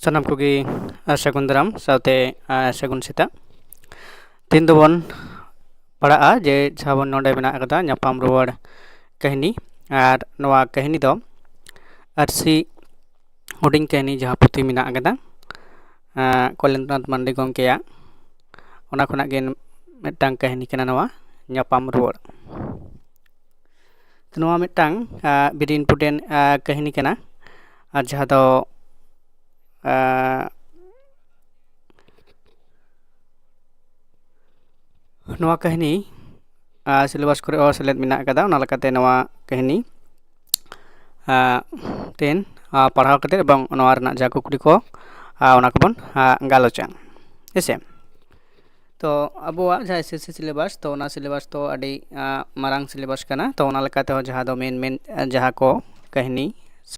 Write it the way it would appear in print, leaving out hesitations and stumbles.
ᱥᱟᱱᱟᱢ ᱠᱚᱜᱮ ᱥᱟᱹᱜᱩᱱ ᱫᱟᱨᱟᱢ ᱥᱟᱶᱛᱮ ᱥᱟᱹᱜᱩᱱ ᱥᱮᱛᱟᱜ ᱛᱮᱦᱮᱧ ᱫᱚᱵᱚᱱ ᱯᱟᱲᱦᱟᱜᱼᱟ ᱡᱮ ᱡᱟᱦᱟᱸ ᱵᱚᱱ ᱱᱚᱰᱮ ᱢᱮᱱᱟᱜ ᱟᱠᱟᱫᱟ ᱧᱟᱯᱟᱢ ᱨᱩᱣᱟᱹᱲ ᱠᱟᱹᱦᱱᱤ ᱟᱨ ᱱᱚᱣᱟ ᱠᱟᱹᱦᱱᱤ ᱫᱚ ᱟᱹᱨᱥᱤ ᱦᱩᱰᱤᱧ ᱠᱟᱹᱦᱱᱤ ᱡᱟᱦᱟᱸ ᱯᱩᱛᱷᱤ ᱢᱮᱱᱟᱜ ᱟᱠᱟᱫᱟ ᱠᱚᱭᱞᱮᱱᱫᱨᱚᱱᱟᱛᱷ ᱢᱟᱱᱰᱤ ᱜᱚᱢᱠᱮᱭᱟᱜ ᱚᱱᱟ ᱠᱷᱚᱱᱟᱜ ᱜᱮ ᱢᱤᱫᱴᱟᱝ ᱠᱟᱹᱦᱱᱤ ᱠᱟᱱᱟ ᱱᱚᱣᱟ ᱧᱟᱯᱟᱢ ᱨᱩᱣᱟᱹᱲ ᱱᱚᱣᱟ ᱢᱤᱫᱴᱟᱝ ᱵᱷᱮᱨᱤ ᱤᱢᱯᱚᱨᱴᱮᱱᱴ ᱠᱟᱹᱦᱱᱤ ᱠᱟᱱᱟ ᱟᱨ ᱡᱟᱦᱟᱸ ᱫᱚ ᱱᱚᱣᱟ ᱠᱟᱹᱦᱱᱤ ᱥᱤᱞᱮᱵᱟᱥ ᱠᱚᱨᱮ ᱦᱚᱸ ᱥᱮᱞᱮᱫ ᱢᱮᱱᱟᱜ ᱟᱠᱟᱫᱟ ᱚᱱᱟ ᱞᱮᱠᱟᱛᱮ ᱱᱚᱣᱟ ᱠᱟᱹᱦᱱᱤ ᱛᱮᱱ ᱯᱟᱲᱦᱟᱣ ᱠᱟᱛᱮ ᱮᱵᱚᱝ ᱱᱚᱣᱟ ᱨᱮᱱᱟᱜ ᱡᱟ ᱠᱩᱠᱞᱤ ᱠᱚ ᱚᱱᱟ ᱠᱚᱵᱚᱱ ᱜᱟᱞᱚᱪᱟ ᱦᱮᱸᱥᱮ ᱛᱚ ᱟᱵᱚᱣᱟᱜ ᱡᱟᱦᱟᱸ SSC ᱥᱤᱞᱮᱵᱟᱥ ᱛᱚ ᱚᱱᱟ ᱥᱤᱞᱮᱵᱟᱥ ᱫᱚ ᱟᱹᱰᱤ ᱢᱟᱨᱟᱝ ᱥᱤᱞᱮᱵᱟᱥ ᱠᱟᱱᱟ ᱛᱚ ᱚᱱᱟ ᱞᱮᱠᱟᱛᱮ ᱡᱟᱦᱟᱸ ᱫᱚ ᱢᱮᱱ ᱡᱟᱦᱟᱸ ᱠᱚ ᱠᱟᱹᱦᱱᱤ